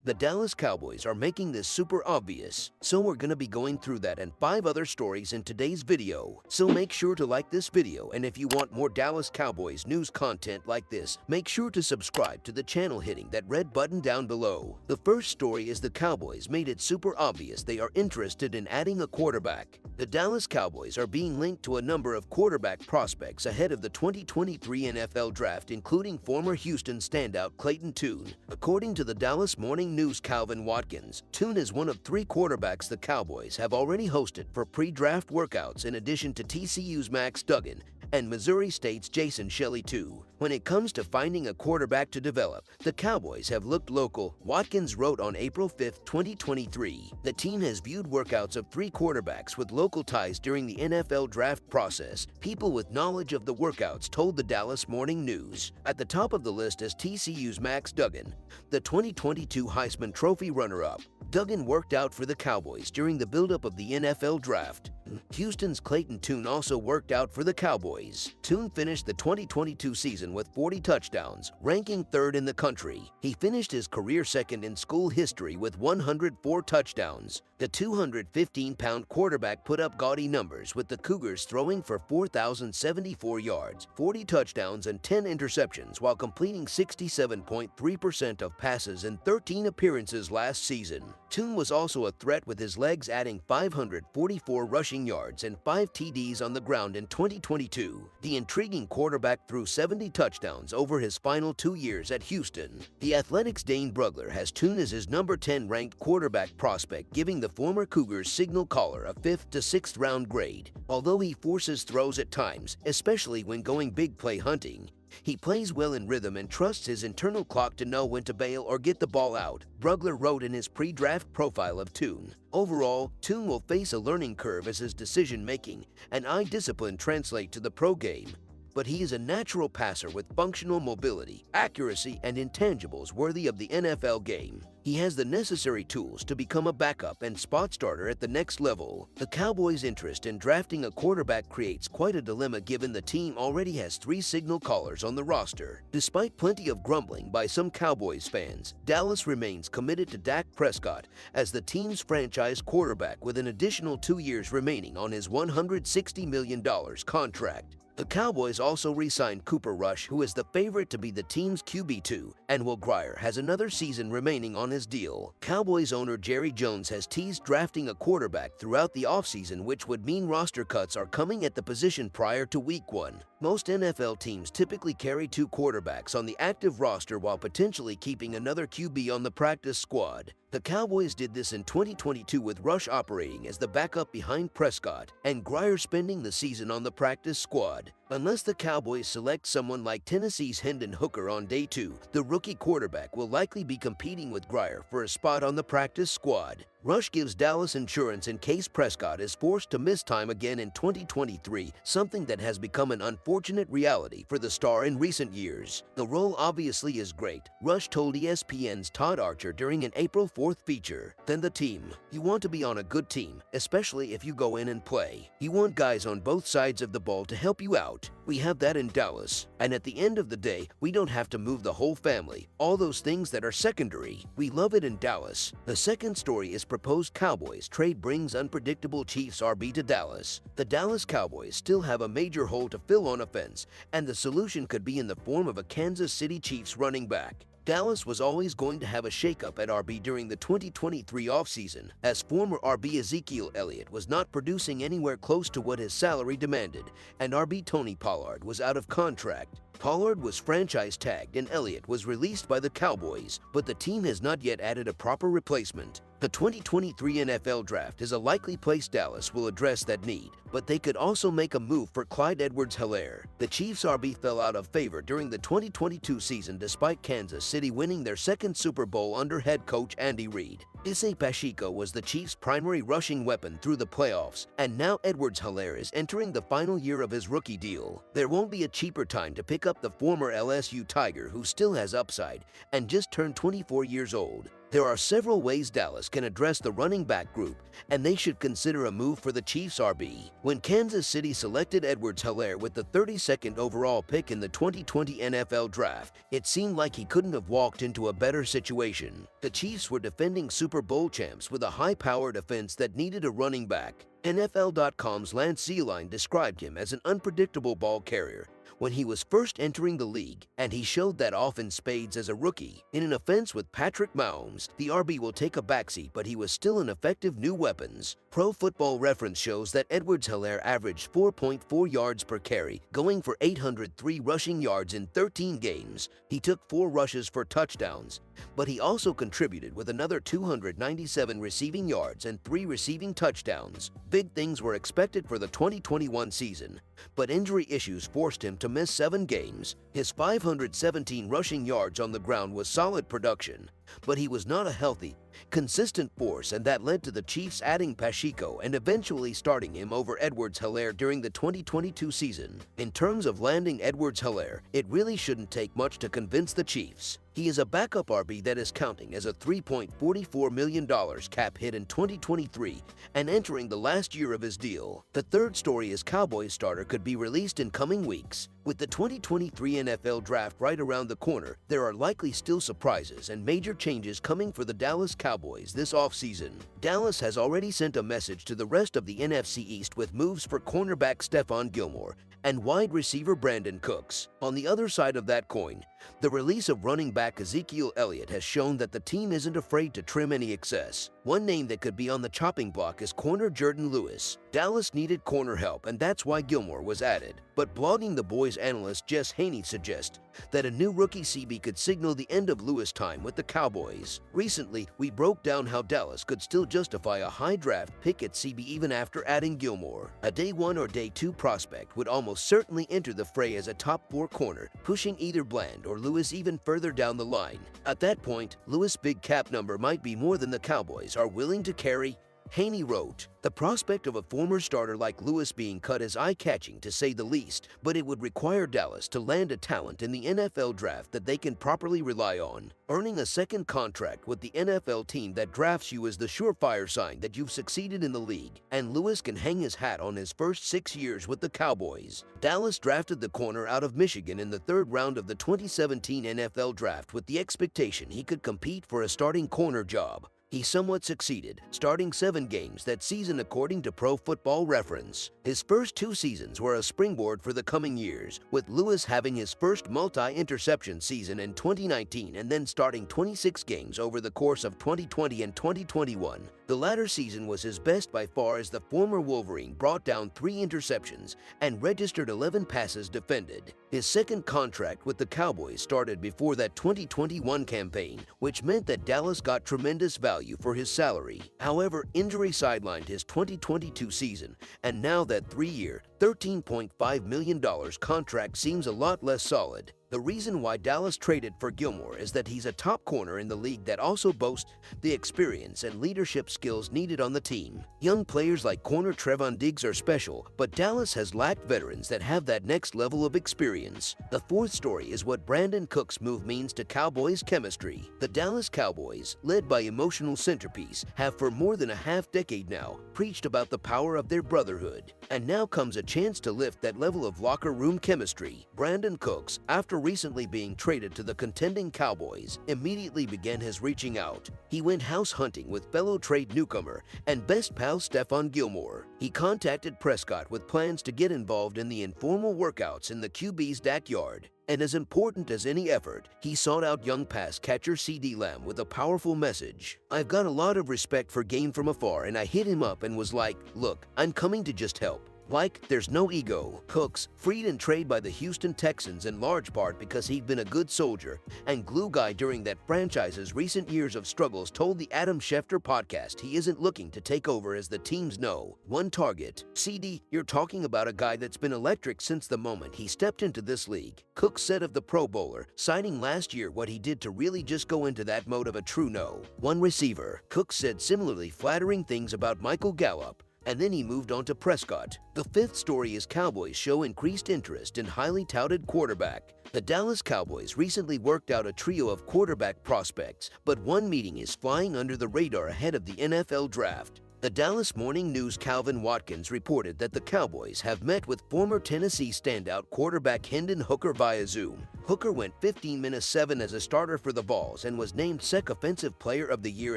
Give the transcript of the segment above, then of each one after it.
The Dallas Cowboys are making this super obvious, so we're gonna be going through that and 5 other stories in today's video. So make sure to like this video, and if you want more Dallas Cowboys news content like this, make sure to subscribe to the channel hitting that red button down below. The first story is the Cowboys made it super obvious they are interested in adding a quarterback. The Dallas Cowboys are being linked to a number of quarterback prospects ahead of the 2023 NFL Draft, including former Houston standout Clayton Tune. According to the Dallas Morning News, Calvin Watkins, Tune is one of 3 quarterbacks the Cowboys have already hosted for pre-draft workouts, in addition to TCU's Max Duggan and Missouri State's Jason Shelley too. When it comes to finding a quarterback to develop, the Cowboys have looked local. Watkins wrote on April 5, 2023, the team has viewed workouts of 3 quarterbacks with local ties during the NFL draft process. People with knowledge of the workouts told the Dallas Morning News. At the top of the list is TCU's Max Duggan, the 2022 Heisman Trophy runner-up. Duggan worked out for the Cowboys during the buildup of the NFL draft. Houston's Clayton Tune also worked out for the Cowboys. Tune finished the 2022 season with 40 touchdowns, ranking 3rd in the country. He finished his career 2nd in school history with 104 touchdowns. The 215-pound quarterback put up gaudy numbers, with the Cougars throwing for 4,074 yards, 40 touchdowns, and 10 interceptions, while completing 67.3% of passes in 13 appearances last season. Tune was also a threat with his legs, adding 544 rushing yards and 5 TDs on the ground in 2022. The intriguing quarterback threw 70 touchdowns over his final 2 years at Houston. The Athletic's Dane Brugler has Tune as his number 10 ranked quarterback prospect, giving the former Cougars signal caller a 5th to 6th round grade. Although he forces throws at times, especially when going big play hunting, he plays well in rhythm and trusts his internal clock to know when to bail or get the ball out, Brugler wrote in his pre-draft profile of Tune. Overall, Tune will face a learning curve as his decision-making and eye discipline translate to the pro game. But he is a natural passer with functional mobility, accuracy, and intangibles worthy of the NFL game. He has the necessary tools to become a backup and spot starter at the next level. The Cowboys' interest in drafting a quarterback creates quite a dilemma, given the team already has 3 signal callers on the roster. Despite plenty of grumbling by some Cowboys fans, Dallas remains committed to Dak Prescott as the team's franchise quarterback, with an additional 2 years remaining on his $160 million contract. The Cowboys also re-signed Cooper Rush, who is the favorite to be the team's QB2, and Will Grier has another season remaining on his deal. Cowboys owner Jerry Jones has teased drafting a quarterback throughout the offseason, which would mean roster cuts are coming at the position prior to Week 1. Most NFL teams typically carry 2 quarterbacks on the active roster while potentially keeping another QB on the practice squad. The Cowboys did this in 2022, with Rush operating as the backup behind Prescott and Grier spending the season on the practice squad. Unless the Cowboys select someone like Tennessee's Hendon Hooker on day 2, the rookie quarterback will likely be competing with Grier for a spot on the practice squad. Rush gives Dallas insurance in case Prescott is forced to miss time again in 2023, something that has become an unfortunate reality for the star in recent years. The role obviously is great, Rush told ESPN's Todd Archer during an April 4th feature. Then the team. You want to be on a good team, especially if you go in and play. You want guys on both sides of the ball to help you out. We have that in Dallas. And at the end of the day, we don't have to move the whole family. All those things that are secondary. We love it in Dallas. The second story is proposed Cowboys trade brings unpredictable Chiefs RB to Dallas. The Dallas Cowboys still have a major hole to fill on offense, and the solution could be in the form of a Kansas City Chiefs running back. Dallas was always going to have a shakeup at RB during the 2023 offseason, as former RB Ezekiel Elliott was not producing anywhere close to what his salary demanded, and RB Tony Pollard was out of contract. Pollard was franchise tagged and Elliott was released by the Cowboys, but the team has not yet added a proper replacement. The 2023 NFL Draft is a likely place Dallas will address that need, but they could also make a move for Clyde Edwards-Helaire. The Chiefs RB fell out of favor during the 2022 season despite Kansas City winning their 2nd Super Bowl under head coach Andy Reid. Issei Pacheco was the Chiefs' primary rushing weapon through the playoffs, and now Edwards-Helaire is entering the final year of his rookie deal. There won't be a cheaper time to pick up the former LSU Tiger, who still has upside and just turned 24 years old. There are several ways Dallas can address the running back group, and they should consider a move for the Chiefs RB. When Kansas City selected Edwards-Helaire with the 32nd overall pick in the 2020 NFL Draft, it seemed like he couldn't have walked into a better situation. The Chiefs were defending Super Bowl champs with a high-powered offense that needed a running back. NFL.com's Lance Zierlein described him as an unpredictable ball carrier when he was first entering the league, and he showed that off in spades as a rookie. In an offense with Patrick Mahomes, the RB will take a backseat, but he was still an effective new weapons. Pro Football Reference shows that Edwards-Helaire averaged 4.4 yards per carry, going for 803 rushing yards in 13 games. He took 4 rushes for touchdowns, but he also contributed with another 297 receiving yards and 3 receiving touchdowns. Big things were expected for the 2021 season, but injury issues forced him to miss 7 games. His 517 rushing yards on the ground was solid production, but he was not a healthy, consistent force, and that led to the Chiefs adding Pacheco and eventually starting him over Edwards-Helaire during the 2022 season. In terms of landing Edwards-Helaire, it really shouldn't take much to convince the Chiefs. He is a backup RB that is counting as a $3.44 million cap hit in 2023 and entering the last year of his deal. The third story is Cowboys starter could be released in coming weeks. With the 2023 NFL Draft right around the corner, there are likely still surprises and major changes coming for the Dallas Cowboys this offseason. Dallas has already sent a message to the rest of the NFC East with moves for cornerback Stephon Gilmore and wide receiver Brandon Cooks. On the other side of that coin, the release of running back Ezekiel Elliott has shown that the team isn't afraid to trim any excess. One name that could be on the chopping block is corner Jordan Lewis. Dallas needed corner help, and that's why Gilmore was added. But Blogging the Boys analyst Jess Haney suggests that a new rookie CB could signal the end of Lewis' time with the Cowboys. Recently, we broke down how Dallas could still justify a high draft pick at CB even after adding Gilmore. A day 1 or day 2 prospect would almost certainly enter the fray as a top 4 corner, pushing either Bland or Lewis even further down the line. At that point, Lewis' big cap number might be more than the Cowboys are willing to carry. Haney wrote, "The prospect of a former starter like Lewis being cut is eye-catching to say the least, but it would require Dallas to land a talent in the NFL draft that they can properly rely on. Earning a second contract with the NFL team that drafts you is the surefire sign that you've succeeded in the league, and Lewis can hang his hat on his first 6 years with the Cowboys." Dallas drafted the corner out of Michigan in the 3rd round of the 2017 NFL draft with the expectation he could compete for a starting corner job. He somewhat succeeded, starting 7 games that season according to Pro Football Reference. His first 2 seasons were a springboard for the coming years, with Lewis having his first multi-interception season in 2019 and then starting 26 games over the course of 2020 and 2021. The latter season was his best by far as the former Wolverine brought down 3 interceptions and registered 11 passes defended. His second contract with the Cowboys started before that 2021 campaign, which meant that Dallas got tremendous value for his salary. However, injury sidelined his 2022 season, and now that 3-year, $13.5 million contract seems a lot less solid. The reason why Dallas traded for Gilmore is that he's a top corner in the league that also boasts the experience and leadership skills needed on the team. Young players like corner Trevon Diggs are special, but Dallas has lacked veterans that have that next level of experience. The fourth story is what Brandon Cooks' move means to Cowboys chemistry. The Dallas Cowboys, led by emotional centerpiece, have for more than a half-decade now preached about the power of their brotherhood. And now comes a chance to lift that level of locker room chemistry. Brandon Cooks, after recently being traded to the contending Cowboys, immediately began his reaching out. He went house hunting with fellow trade newcomer and best pal Stephon Gilmore. He contacted Prescott with plans to get involved in the informal workouts in the QB's backyard. And as important as any effort, he sought out young pass catcher CeeDee Lamb with a powerful message. "I've got a lot of respect for game from afar, and I hit him up and was like, look, I'm coming to just help. Like, there's no ego." Cooks, freed in trade by the Houston Texans in large part because he'd been a good soldier and glue guy during that franchise's recent years of struggles, told the Adam Schefter podcast he isn't looking to take over as the team's one target. "CeeDee, you're talking about a guy that's been electric since the moment he stepped into this league," Cooks said of the Pro Bowler, citing last year what he did to really just go into that mode of a true one receiver. Cooks said similarly flattering things about Michael Gallup, and then he moved on to Prescott. The fifth story is Cowboys show increased interest in highly touted quarterback. The Dallas Cowboys recently worked out a trio of quarterback prospects, but one meeting is flying under the radar ahead of the NFL draft. The Dallas Morning News' Calvin Watkins reported that the Cowboys have met with former Tennessee standout quarterback Hendon Hooker via Zoom. Hooker went 15-7 as a starter for the Vols and was named SEC Offensive Player of the Year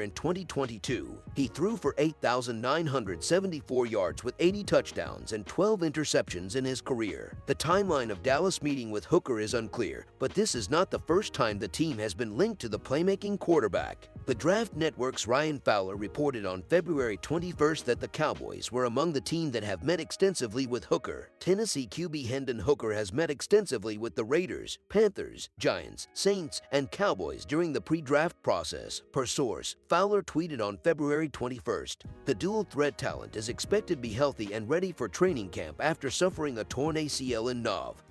in 2022. He threw for 8,974 yards with 80 touchdowns and 12 interceptions in his career. The timeline of Dallas meeting with Hooker is unclear, but this is not the first time the team has been linked to the playmaking quarterback. The Draft Network's Ryan Fowler reported on February 21st that the Cowboys were among the team that have met extensively with Hooker. Tennessee QB Hendon Hooker has met extensively with the Raiders, Panthers, Giants, Saints, and Cowboys during the pre-draft process. Per source, Fowler tweeted on February 21st, "The dual-threat talent is expected to be healthy and ready for training camp after suffering a torn ACL in Nov.